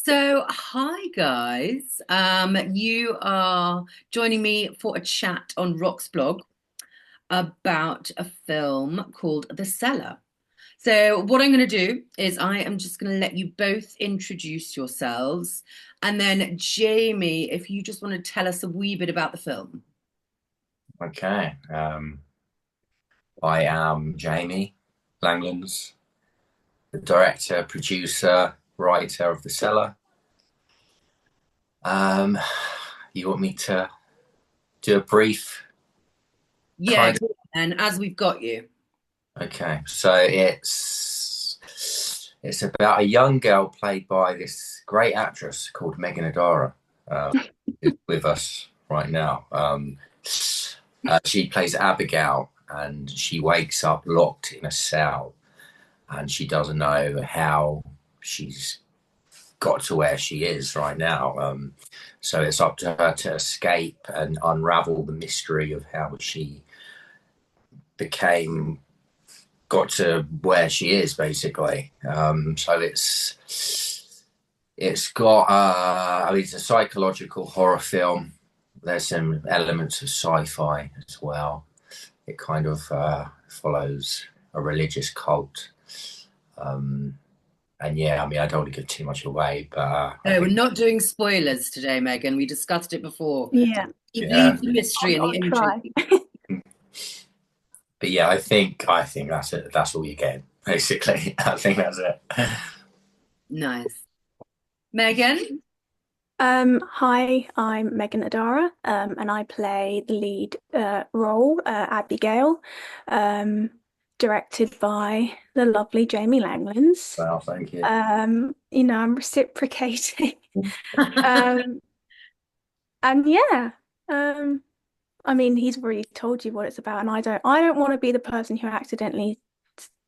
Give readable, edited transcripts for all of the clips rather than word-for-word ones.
So, hi guys. You are joining me for a chat on Rock's blog about a film called The Cellar. So, what I'm going to do is I am just going to let you both introduce yourselves, and then Jamie, if you just want to tell us a wee bit about the film. Okay. I am Jamie Langlands, the director, producer, writer of The Cellar. Um, you want me to do a brief Yeah, kind go on, and as we've got you. of? Okay. So it's about a young girl played by this great actress called Meghan Adara, who's with us right now. She plays Abigail, and she wakes up locked in a cell, and she doesn't know how she's got to where she is right now. So it's up to her to escape and unravel the mystery of how she became got to where she is, basically. So it's got I mean, it's a psychological horror film. There's some elements of sci-fi as well. It kind of follows a religious cult. Um, and yeah, I mean, I don't want to give too much away, but I No, we're think, not doing spoilers today, Megan. We discussed it before. Yeah, yeah, Leave the mystery and the I'll intrigue. try. but yeah, I think that's it. That's all you get, basically. I think that's it. Nice. Megan? Hi, I'm Megan Adara, and I play the lead role, Abigail, um, directed by the lovely Jamie Langlands. Well, thank you. I'm reciprocating. Um, and yeah, um, I mean, he's already told you what it's about, and I don't want to be the person who accidentally,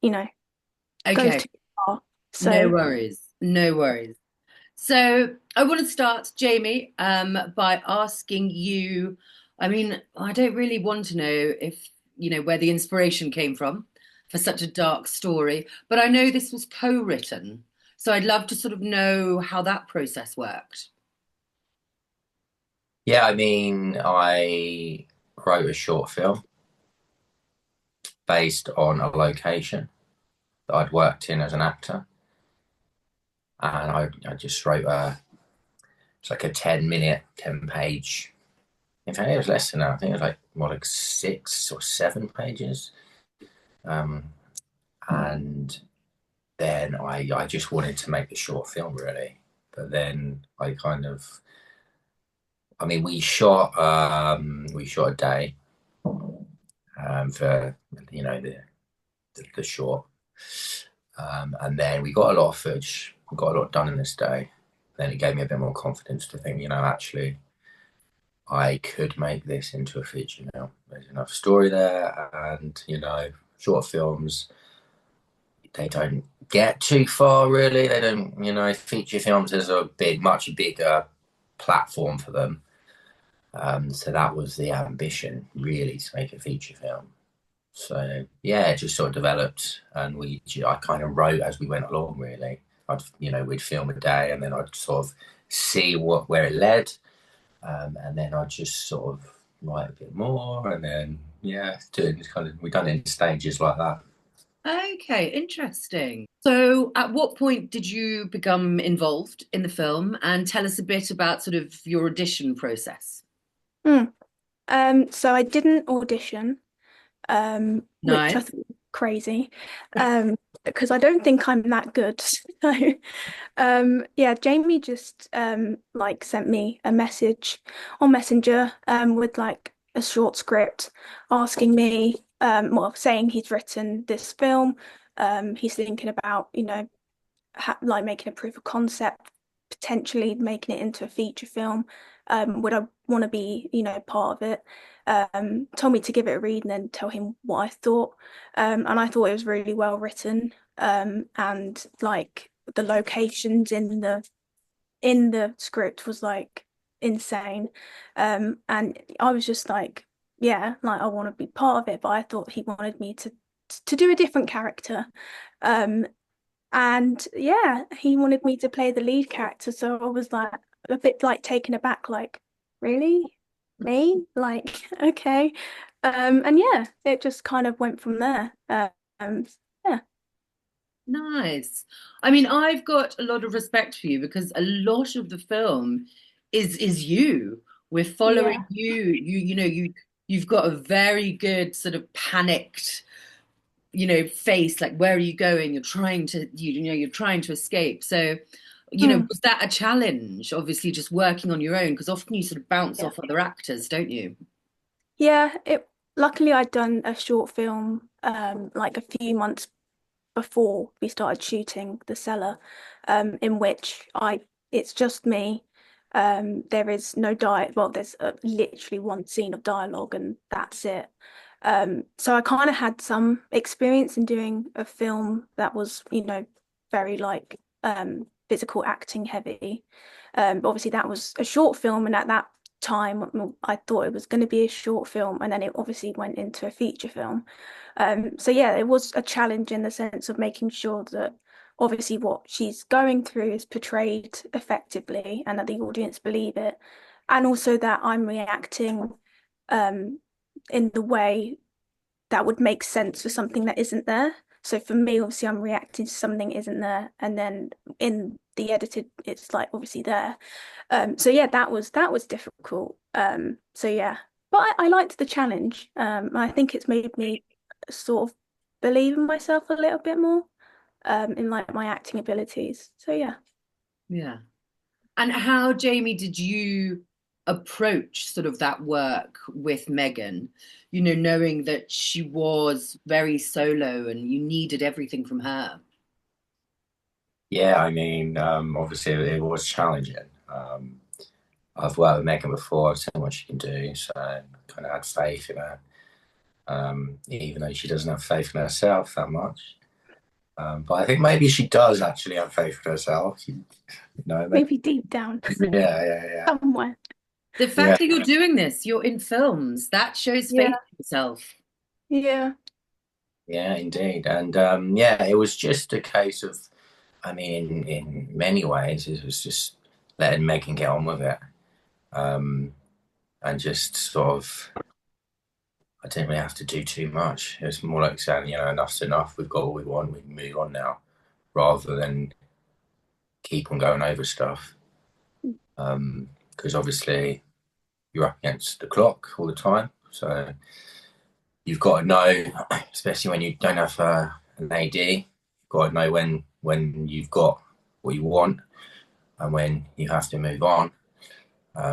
you know, goes Okay, too far. no So worries. No worries. So I want to start, Jamie, by asking you, I mean, I don't really want to know if, where the inspiration came from for such a dark story, but I know this was co-written. So I'd love to sort of know how that process worked. Yeah, I mean, I wrote a short film based on a location that I'd worked in as an actor, and I just wrote it's like a 10-minute, 10-page. In fact, it was less than that. I think it was like more like 6 or 7 pages. Um, and then I just wanted to make the short film really. But then I mean, we shot a day for the short, and then we got a lot of footage, we got a lot done in this day. Then it gave me a bit more confidence to think, actually, I could make this into a feature now. There's enough story there, and short films, they don't get too far really. They don't, feature films is a much bigger platform for them. So that was the ambition, really, to make a feature film. So yeah, it just sort of developed, and I kind of wrote as we went along. Really, we'd film a day, and then I'd sort of see where it led, and then I'd just sort of write a bit more, and then yeah, doing kind of we've done it in stages like that. Okay, interesting. So at what point did you become involved in the film and tell us a bit about sort of your audition process? hmm. So I didn't audition, which I Nice. think is crazy, because I don't think I'm that good. So, yeah, Jamie just like sent me a message on Messenger with like a short script asking me, well, saying he's written this film. He's thinking about, like making a proof of concept, potentially making it into a feature film. Would I want to be, part of it? Told me to give it a read and then tell him what I thought. And I thought it was really well written. And like the locations in the script was like insane. And I was just like, yeah, like I want to be part of it, but I thought he wanted me to do a different character. Um, And yeah, he wanted me to play the lead character, so I was like a bit like taken aback, like, really? Me? Like, okay. And yeah, it just kind of went from there. Um, yeah. Nice. I mean, I've got a lot of respect for you because a lot of the film is you. We're following Yeah. you. You've got a very good sort of panicked, face, like where are you going? You're trying to escape. So, Mm, was that a challenge? Obviously, just working on your own, because often you sort of bounce yeah. off other actors, don't you? Yeah, it luckily I'd done a short film like a few months before we started shooting The Cellar, in which I it's just me. There is no diet. Well, there's literally one scene of dialogue, and that's it. So I kind of had some experience in doing a film that was, very like physical acting heavy. But obviously, that was a short film, and at that time, I thought it was going to be a short film, and then it obviously went into a feature film. So yeah, it was a challenge in the sense of making sure that obviously what she's going through is portrayed effectively and that the audience believe it, and also that I'm reacting um, in the way that would make sense for something that isn't there. So for me, obviously, I'm reacting to something that isn't there, and then in the edited, it's like obviously there. So yeah, that was difficult. So yeah, but I liked the challenge. I think it's made me sort of believe in myself a little bit more, in like my acting abilities. So yeah. Yeah. And how, Jamie, did you approach sort of that work with Meghan? Knowing that she was very solo and you needed everything from her. Yeah, I mean, obviously it was challenging. I've worked with Megan before. I've seen what she can do, so I kind of had faith in her, even though she doesn't have faith in herself that much. But I think maybe she does actually have faith in herself. Maybe, Maybe deep down yeah, yeah, somewhere. The yeah, fact that you're doing this, you're in films, that shows faith Yeah, in yourself. yeah. yeah, indeed. And yeah, it was just a case of, I mean, in many ways, it was just letting Megan get on with it, um, and just sort of, I didn't really have to do too much. It was more like saying, enough's enough. We've got what we want. We can move on now, rather than keep on going over stuff. Because obviously you're up against the clock all the time, so you've got to know, especially when you don't have an AD, you've got to know when you've got what you want and when you have to move on.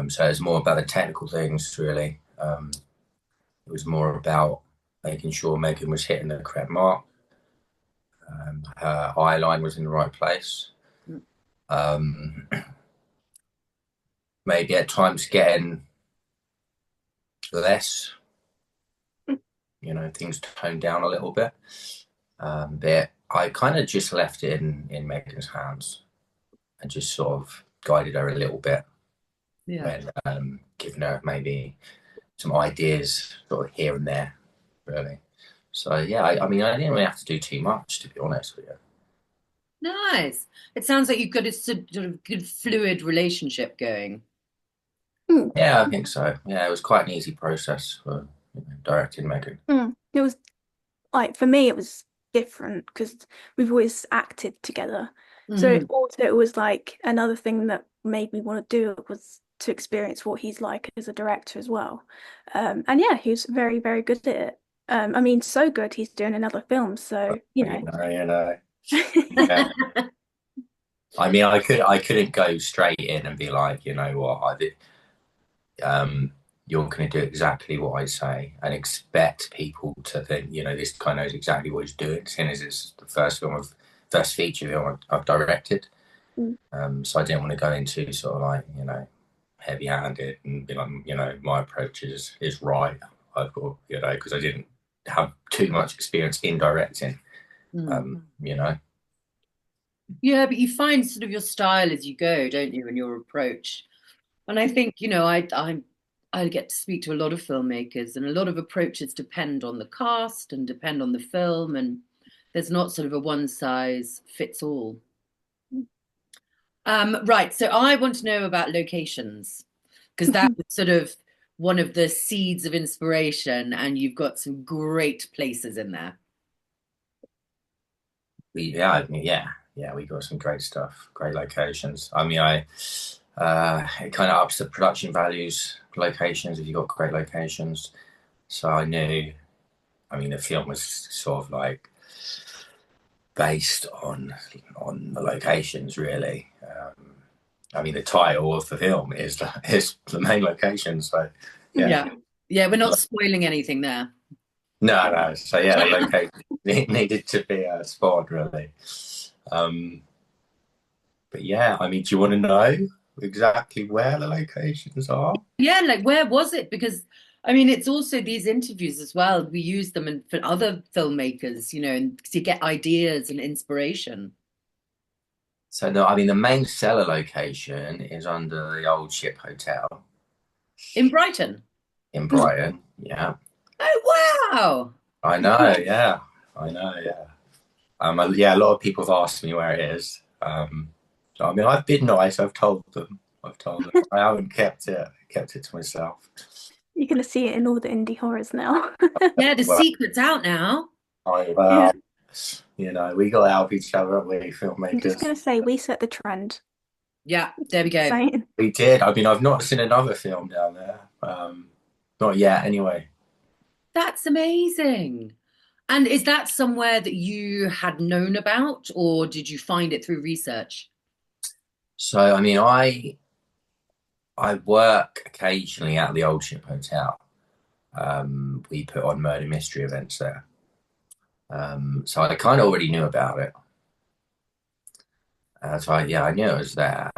So it's more about the technical things, really. It was more about making sure Megan was hitting the correct mark. Her eye line was in the right place. Um, Maybe at times getting less, things toned down a little bit. But I kind of just left it in Megan's hands and just sort of guided her a little bit Yeah. when giving her maybe some ideas sort of here and there, really. So yeah, I mean, I didn't really have to do too much, to be honest with you. Nice. It sounds like you've got a sort of good fluid relationship going. Mm, Yeah, I think so. Yeah, it was quite an easy process for directing Megan. mm. It was like for me, it was different because we've always acted together. So Hmm. it was like another thing that made me want to do it was to experience what he's like as a director as well. And yeah, he was very, very good at it. I mean, so good he's doing another film. So, Yeah. I mean, I couldn't go straight in and be like, you know what, you're going to do exactly what I say and expect people to think, this guy knows exactly what he's doing, seeing as it's the first feature film I've directed. Mm, So I didn't want to go into sort of like, heavy-handed and be like, my approach is right. I've got, because I didn't have too much experience in directing, Hmm. you know. Yeah, but you find sort of your style as you go, don't you, and your approach. And I think, I get to speak to a lot of filmmakers, and a lot of approaches depend on the cast and depend on the film. And There's not sort of a one size fits all. Right. So I want to know about locations because that was sort of one of the seeds of inspiration, and you've got some great places in there. Yeah, we got some great stuff, great locations. I mean, it kind of ups the production values, locations, if you got great locations. So I knew, I mean, the film was sort of like based on the locations, really. I mean, the title of the film is the main location. So yeah, Yeah. Yeah, we're not spoiling anything there. no. So yeah, the location needed to be spot really. Um, but yeah, I mean, do you want to know exactly where the locations are? Yeah, like where was it? Because I mean, it's also these interviews as well. We use them for other filmmakers, and to get ideas and inspiration. So no, I mean, the main cellar location is under the old ship hotel In Brighton. in Brighton. Yeah, Oh, wow. I know. Yeah, I know. Yeah. Yeah, a lot of people have asked me where it is. So, I mean, I've been nice. I've told them. I haven't kept it to myself. You're gonna see it in all the indie horrors now. Yeah, the Well, secret's out now. I, Yeah. well, we got to help each other, haven't we, I'm just filmmakers? gonna say we set the trend. Yeah, there we go. Saying. We did. I mean, I've not seen another film down there. Not yet, anyway. That's amazing. And is that somewhere that you had known about, or did you find it through research? So, I mean, I work occasionally at the Old Ship Hotel. We put on murder mystery events there. So I kind of already knew about it. Yeah, I knew it was there.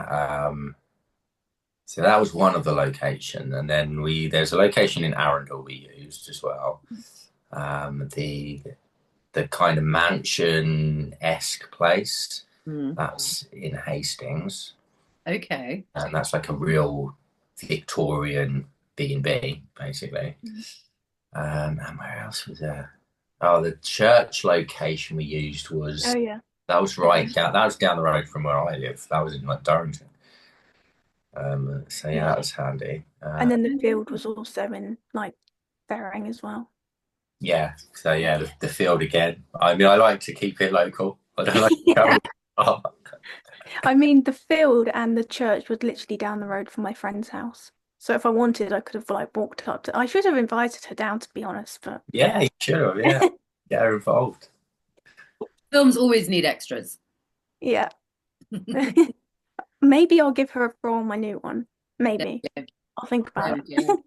So that was one of the location, and then there's a location in Arundel we used as well. The kind of mansion-esque place Hmm. that's in Hastings, Okay. and that's like a real Victorian B&B basically. And where else was there? Oh, the church location we used Oh was yeah. that was right down. That was down the road from where I live. That was in like Durrington. So yeah, Yeah. that was handy. And then the field was also in like Ferring as well. Yeah. So yeah, the field again. I mean, I like to keep it local. I don't like to Yeah. travel far. I mean, the field and the church was literally down the road from my friend's house. So if I wanted, I could have like walked up to. I should have invited her down, to be honest. But Yeah, you should have. Yeah, get her involved. Films always need extras. yeah, maybe I'll give her a pro on my new one. There Maybe we go. I'll think There about we it. go.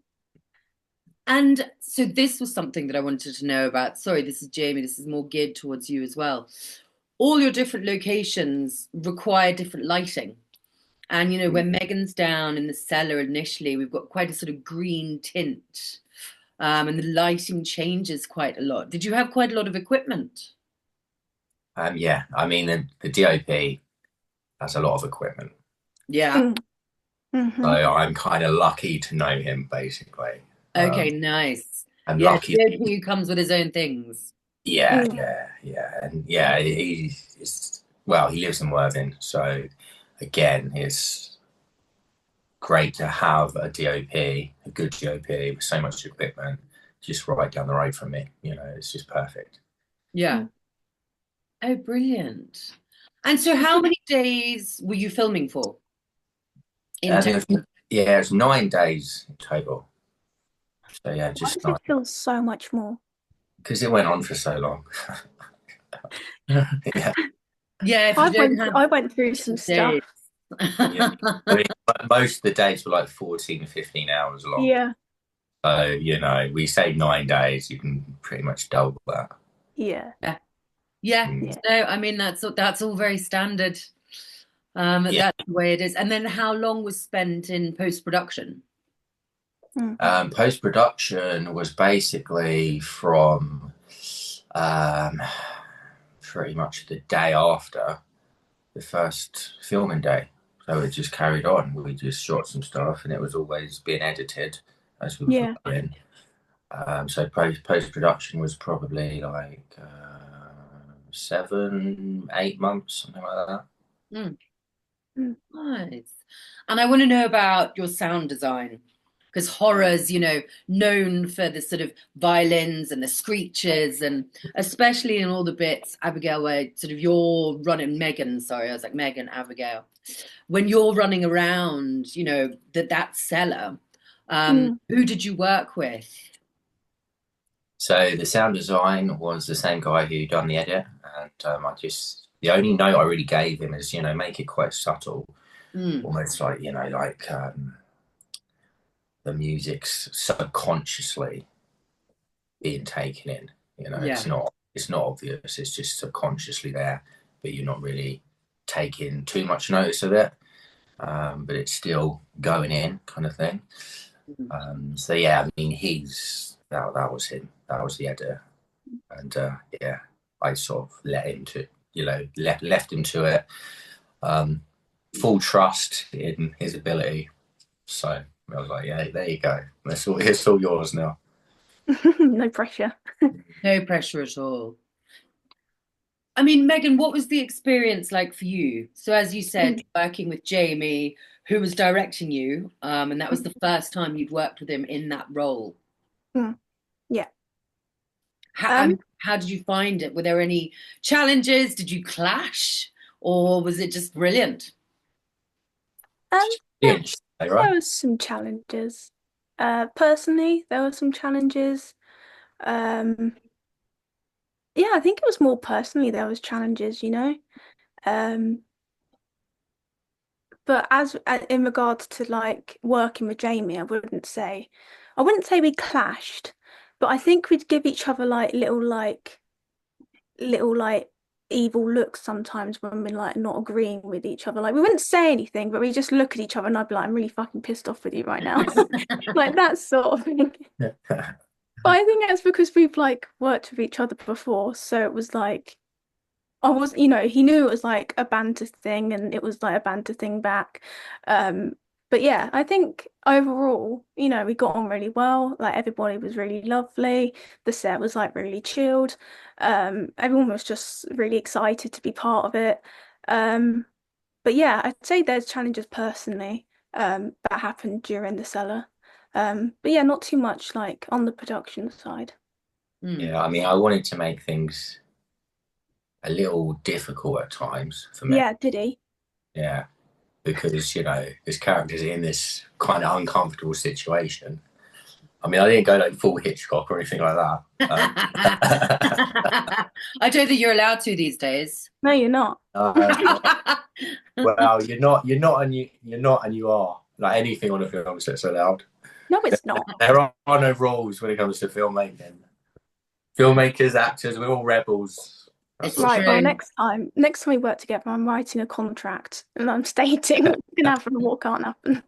And so this was something that I wanted to know about. Sorry, this is Jamie. This is more geared towards you as well. All your different locations require different lighting. And when Meghan's down in the cellar initially, we've got quite a sort of green tint. And the lighting changes quite a lot. Did you have quite a lot of equipment? Yeah, I mean the DOP has a lot of equipment, Yeah. Mm. so Hmm. I'm kind of lucky to know him basically. Okay, nice. I'm Yeah, lucky. DOP comes with his own things. Yeah, Mm. yeah, and yeah, he's well, he lives in Worthing, so again, it's great to have a DOP, a good DOP with so much equipment, just right down the road from me. It's just perfect. Yeah. Mm. Oh, brilliant. And so how many days were you filming for in I total? think yeah, it's 9 days in total. So yeah, Why just does nine it feel so much more? because it went on for so long. Yeah, Yeah, if you don't have I went through some stuff. days. yeah. I mean, most of the days were like 14, 15 hours long. Yeah. So, we say 9 days, you can pretty much double that. Yeah. Yeah. Yeah. Mm. Yeah. No, I mean that's all very standard. Yeah. That's the way it is. And then how long was spent in post-production? Mm. Post-production was basically from um, pretty much the day after the first filming day. So it just carried on. We just shot some stuff and it was always being edited as we were Yeah. filming. So post production was probably like 7, 8 months, something like that. Mm, Mm. nice. And I want to know about your sound design because horror's, known for the sort of violins and the screeches, and especially in all the bits, Abigail, where sort of you're running Megan, sorry, I was like Megan, Abigail. When you're running around, that cellar, Mm. who did you work with? So the sound design was the same guy who done the edit, and the only note I really gave him is make it quite subtle, Mm, almost like the music's subconsciously being taken in. yeah. It's not obvious. It's just subconsciously there, but you're not really taking too much notice of it. But it's still going in, kind of thing. Mm, So yeah, I mean, that was him. That was the editor, and yeah, I sort of left him to it. Um, Full trust in his ability. So I was like, yeah, there you go. It's all yours now. No pressure. no pressure at all. I mean, Megan, what was the experience like for you? So, as you said, Mm. working with Jamie, who was directing you, and that was the first time you'd worked with him in that role. Mm. Yeah. I Um, mean, how did you find it? Were there any challenges? Did you clash, or was it just brilliant? um, there, Brilliant, right? there was some challenges. Personally, there were some challenges. Um, yeah, I think it was more personally there was challenges. Um, but as in regards to like working with Jamie, I wouldn't say we clashed, but I think we'd give each other like little evil looks sometimes when we're like not agreeing with each other. Like we wouldn't say anything, but we just look at each other and I'd be like, I'm really fucking pissed off with you right now. Like that sort of thing. But I think that's because we've like worked with each other before. So it was like he knew it was like a banter thing and it was like a banter thing back. Um, but yeah, I think overall, we got on really well. Like everybody was really lovely. The set was like really chilled. Everyone was just really excited to be part of it. Um, but yeah, I'd say there's challenges personally, that happened during the cellar. But yeah, not too much like on the production side. Hmm. Yeah, I mean, I wanted to make things a little difficult at times for me. Yeah, did he? Yeah, because this character's in this kind of uncomfortable situation. I mean, I didn't go like full Hitchcock or anything like that. I don't think you're allowed to these days. No, you're not. No, well, you're not, and you are. Like anything on a film set's allowed. No, it's not. There are no rules when it comes to filmmaking. Filmmakers, actors, we're all rebels. That's It's for Right, sure. well, true. next time we work together, I'm writing a contract and I'm stating what can happen and what can't happen.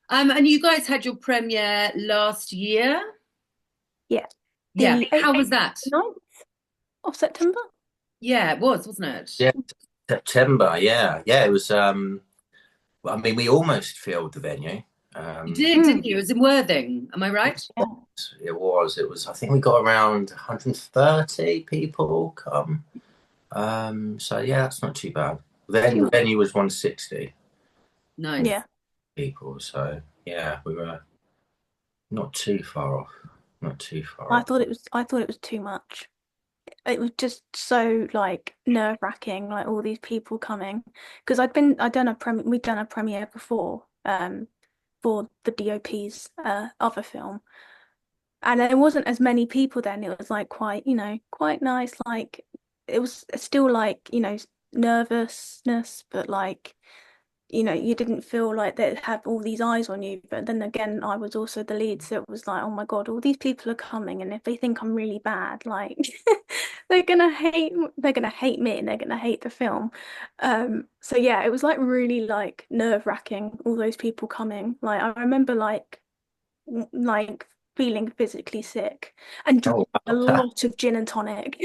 And you guys had your premiere last year. Yeah, Yeah. the How 8th, was that? 9th of September. Yeah, it was, wasn't it? Yeah, September. Yeah, yeah. It was. I mean, we almost filled the venue. You did, Mm, didn't you? It was in Worthing. Am I right? yeah, It was. It was. I think we got around 130 people come. So yeah, that's not too bad. Then too the much. venue was 160 Nice. Yeah, people. So yeah, we were not too far off. Not too far I off. thought it was. I thought it was too much. It was just so like nerve-wracking, like all these people coming. Because we'd done a premiere before, for the DOP's other film. And there wasn't as many people then. It was like quite nice. Like it was still like, nervousness, but like, you didn't feel like they had all these eyes on you. But then again, I was also the lead, so it was like, oh my God, all these people are coming, and if they think I'm really bad, like they're gonna hate me and they're gonna hate the film. So yeah, it was like really like nerve-wracking, all those people coming. Like I remember like feeling physically sick and drinking Oh a wow. lot of gin and tonic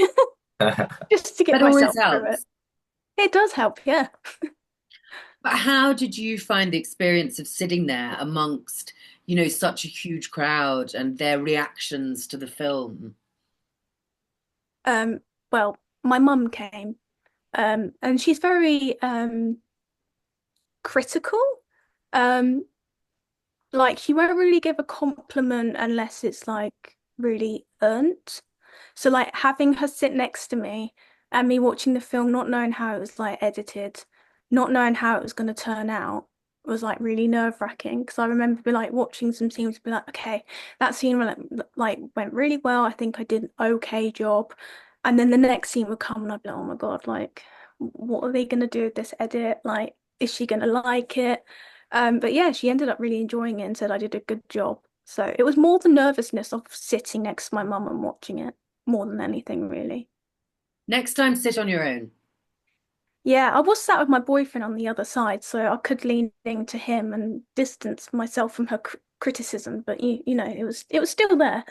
just to get That always myself through it. helps. It does help, yeah. But how did you find the experience of sitting there amongst, such a huge crowd and their reactions to the film? Um, well, my mum came, and she's very critical. Um, like she won't really give a compliment unless it's like really earned. So like having her sit next to me and me watching the film, not knowing how it was like edited, not knowing how it was going to turn out, was like really nerve-wracking because I remember be like watching some scenes be like, okay, that scene went really well. I think I did an okay job. And then the next scene would come and I'd be like, oh my God, like what are they gonna do with this edit? Like, is she gonna like it? But yeah, she ended up really enjoying it and said I did a good job. So it was more the nervousness of sitting next to my mum and watching it more than anything, really. Next time, sit on your own. Yeah, I was sat with my boyfriend on the other side, so I could lean into him and distance myself from her criticism. But you know, it was still there.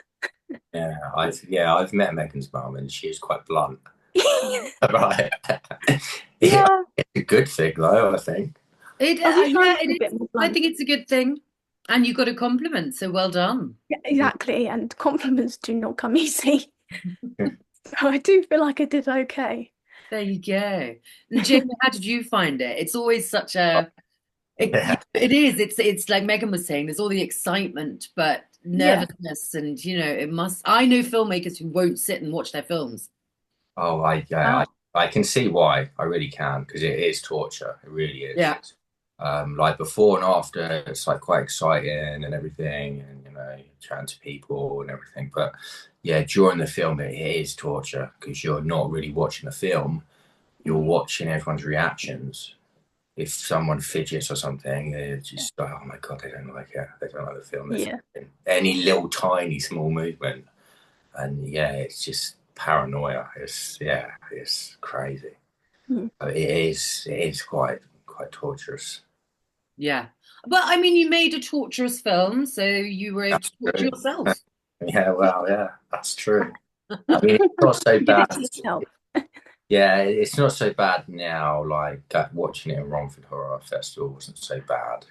I've met Megan's mum, and she is quite blunt. Right. Yeah, Yeah, it's a good thing though, I think. I was trying Yeah, to be a it bit is. more I blunt. think it's a good thing. And you got a compliment, so well done. Yeah, exactly. And compliments do not come easy. So I do feel like I did okay. There you go. And Jamie, how did you find it? It's always such a Yeah. it is. It's like Megan was saying, there's all the excitement, but Yeah. nervousness and it must I know filmmakers who won't sit and watch their films. Oh, Wow. I can see why. I really can, because it is torture. It really is. Yeah. It's like before and after, it's like quite exciting and everything, and chatting to people and everything. But yeah, during the film, it is torture because you're not really watching the film. You're Mm. watching everyone's reactions. If someone fidgets or something, they're Yeah. just like, oh my God, they don't like it. They don't like the film. They're Yeah. fidgeting. Any little tiny small movement. And yeah, it's just paranoia. It's crazy. Mm. It is quite torturous. Yeah. But I mean, you made a torturous film, so you were able That's to torture true. yourself. Yeah, well, yeah, that's true. I mean, it's not so You did it bad. to yourself. Yeah, it's not so bad now. Like watching it in Romford Horror Festival wasn't so bad.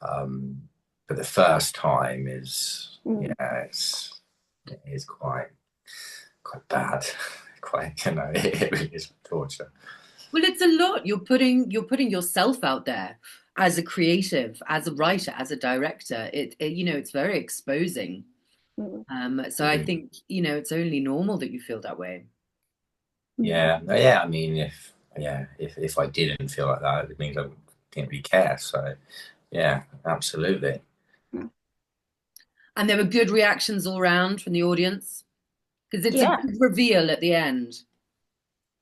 Um, but the first time is, Mm. yeah, it is quite bad. Quite, it really is torture. Well, it's a lot. You're putting yourself out there as a creative, as a writer, as a director. It's very exposing. Mm. So I think, it's only normal that you feel that way. Mm. Yeah. I mean, if I didn't feel like that, it means I didn't really care. So, yeah, absolutely. Mm. And there were good reactions all round from the audience because it's a Yeah. good reveal at the end.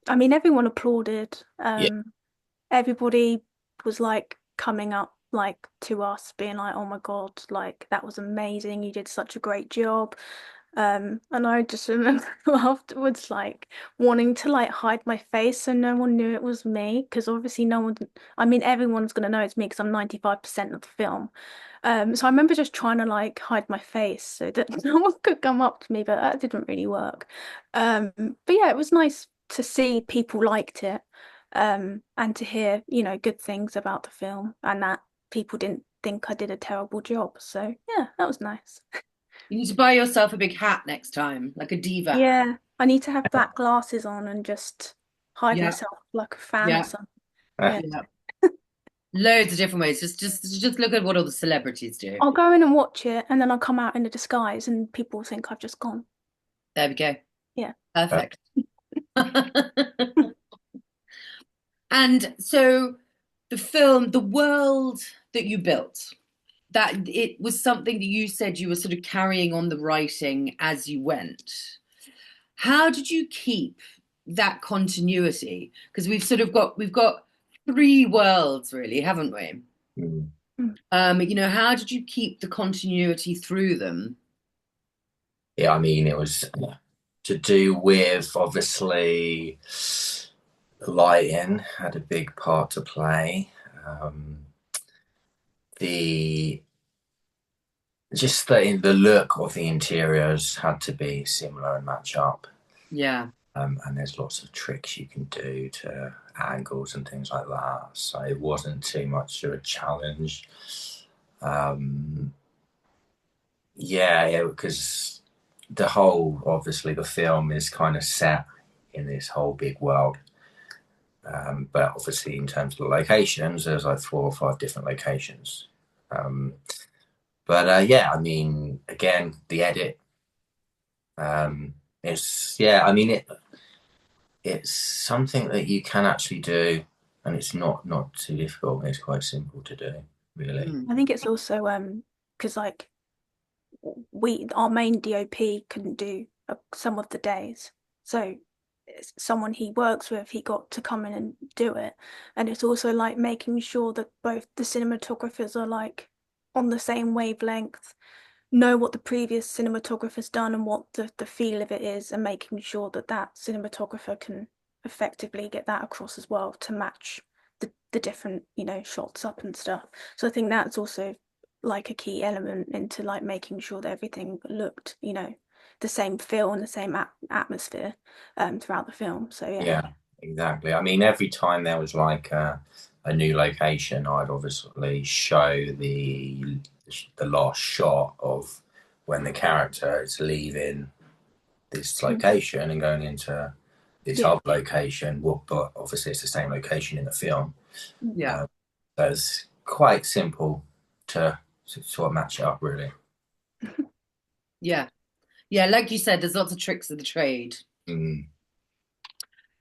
I mean, everyone applauded. Yeah, Everybody was like coming up like to us, being like, "Oh my God, like that was amazing. You did such a great job." And I just remember afterwards, like wanting to like hide my face so no one knew it was me, because obviously no one, I mean, everyone's gonna know it's me because I'm 95% of the film. So I remember just trying to like hide my face so that no one could come up to me, but that didn't really work. But yeah, it was nice to see people liked it, and to hear, good things about the film and that people didn't think I did a terrible job. So yeah, that was nice. You need to buy yourself a big hat next time, like a diva hat. Yeah, I need to have black glasses on and just hide Yeah, myself like a fan or yeah, something. Yeah. yeah. Loads of different ways. Just look at what all the celebrities do. I'll go in and watch it and then I'll come out in a disguise and people think I've just gone. There we go. Yeah. Perfect. And so the film, the world that you built, that it was something that you said you were sort of carrying on the writing as you went. How did you keep that continuity? Because we've got three worlds really, haven't we? Mm. Mm. How did you keep the continuity through them? Yeah. I mean, it was to do with obviously the lighting had a big part to play. Um, the just the look of the interiors had to be similar and match up. Yeah. And there's lots of tricks you can do to angles and things like that. So it wasn't too much of a challenge. Um, yeah, because the whole, obviously, the film is kind of set in this whole big world. But obviously, in terms of the locations, there's like 4 or 5 different locations. Um, but yeah, I mean, again, the edit. It's yeah, I mean it's something that you can actually do, and it's not too difficult. It's quite simple to do, really. I think it's also because like we our main DOP couldn't do some of the days, so it's someone he works with, he got to come in and do it. And it's also like making sure that both the cinematographers are like on the same wavelength, know what the previous cinematographer's done and what the feel of it is, and making sure that that cinematographer can effectively get that across as well to match the different, shots up and stuff. So I think that's also like a key element into like making sure that everything looked, the same feel and the same atmosphere throughout the film. So yeah. Yeah, exactly. I mean, every time there was like a new location, I'd obviously show the last shot of when the character is leaving this location and going into this Yeah. other location. Well, but obviously it's the same location in the film. Yeah. So it's quite simple to sort of match it up, really. Yeah. Yeah. Like you said, there's lots of tricks of the trade. Mm.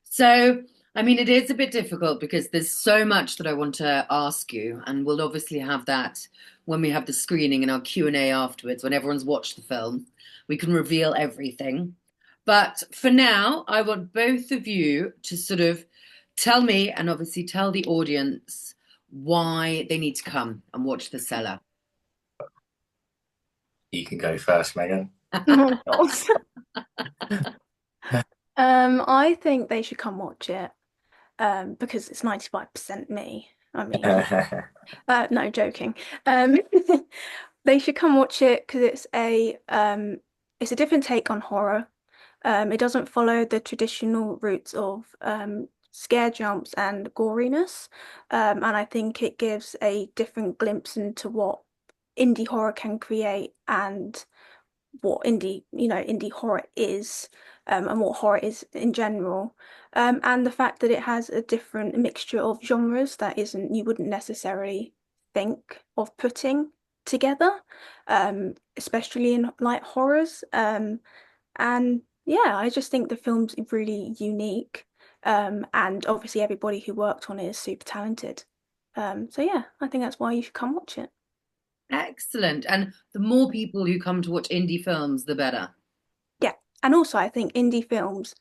So, I mean, it is a bit difficult because there's so much that I want to ask you, and we'll obviously have that when we have the screening and our Q&A afterwards, when everyone's watched the film. We can reveal everything. But for now, I want both of you to sort of tell me and obviously tell the audience why they need to come and watch The Cellar. You can go first, Megan. Oh God. I think they should come watch it. Because it's 95% me. I mean, no, joking. Um, they should come watch it because it's a different take on horror. It doesn't follow the traditional routes of scare jumps and goriness. And I think it gives a different glimpse into what indie horror can create and what indie horror is, and what horror is in general. And the fact that it has a different mixture of genres that isn't you wouldn't necessarily think of putting together, especially in like horrors. And yeah, I just think the film's really unique. And obviously everybody who worked on it is super talented. So yeah, I think that's why you should come watch it. Excellent. And the more people who come to watch indie films, the better. Yeah. And also I think indie films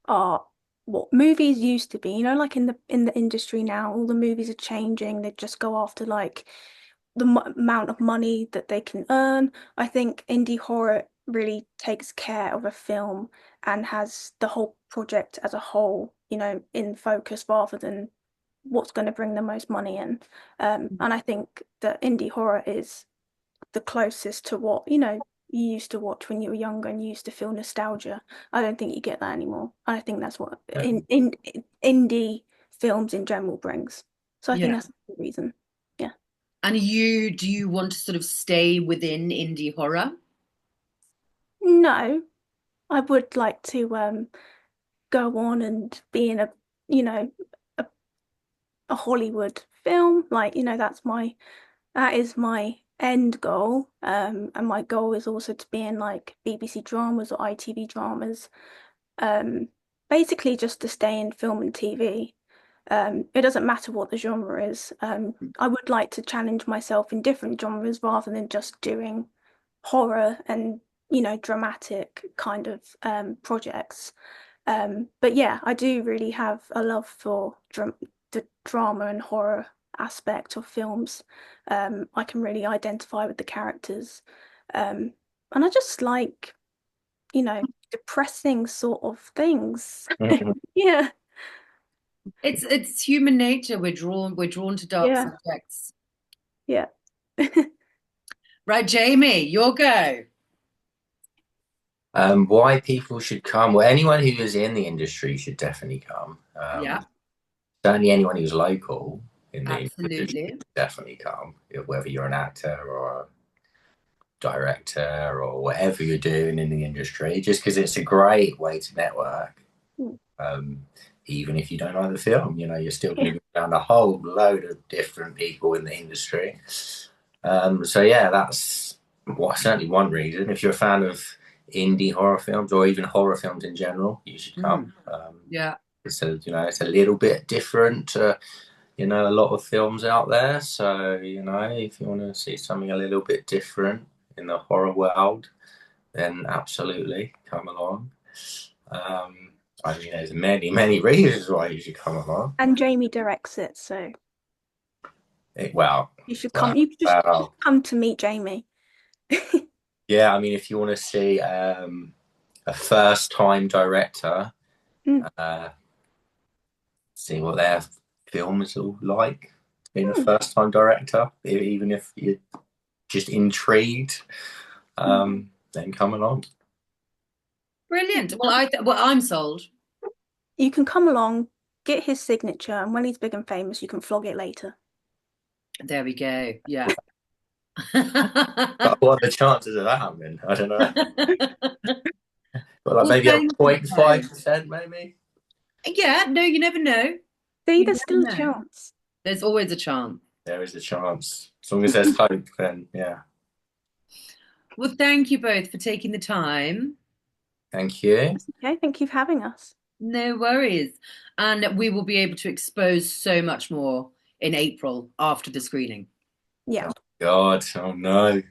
are what movies used to be. Like in the industry now, all the movies are changing. They just go after like the amount of money that they can earn. I think indie horror really takes care of a film and has the whole project as a whole, in focus rather than what's going to bring the most money in. And I think that indie horror is the closest to what, you used to watch when you were younger and you used to feel nostalgia. I don't think you get that anymore. I think that's what in indie films in general brings. So I think Yeah. that's the reason. Yeah. And do you want to sort of stay within indie horror? No, I would like to go on and be in you know, a, a Hollywood film. Like, that is my end goal. And my goal is also to be in like BBC dramas or ITV dramas. Um, Basically just to stay in film and TV. It doesn't matter what the genre is. I would like to challenge myself in different genres rather than just doing horror and, dramatic kind of projects. But yeah, I do really have a love for the drama and horror aspect of films. I can really identify with the characters. And I just like, depressing sort of things. Yeah, It's human nature. We're drawn to dark yeah, subjects. yeah. Right, Jamie, your go. Why people should come? Well, anyone who is in the industry should definitely come. Yeah, Certainly, anyone who's local in the industry absolutely. should definitely come, whether you're an actor director or whatever you're doing in the industry, just because it's a great way to network. Mm. Um, Even if you don't like the film, you're still going to be around a whole load of different people in the industry. So yeah, that's certainly one reason. If you're a fan of indie horror films or even horror films in general, you should come. Yeah. It's a little bit different to, a lot of films out there. So, if you want to see something a little bit different in the horror world, then absolutely come along. I mean, there's many, many reasons why you should come along. And Jamie directs it, so Well, you should come. well, You just well, come to meet Jamie. yeah. I mean, if you want to see a first-time director, Mm. uh, see what their film is all like, being a Mm. first-time director, even if you're just intrigued, then come along. Brilliant. Well, I'm sold. You can come along, get his signature, and when he's big and famous, you can flog it later. There we go. Yeah. But what are the chances of that happening? I don't know. But like Well, maybe a thank you both. 0.5%, maybe. Yeah, no, you never know. See, You there's never still a know. chance. There's always a chance. There is a chance. As long as there's hope, then yeah. Well, thank you both for taking the time. Thank you. Okay, thank you for having us. No worries. And we will be able to expose so much more in April after the screening. Yeah. Oh God, oh no.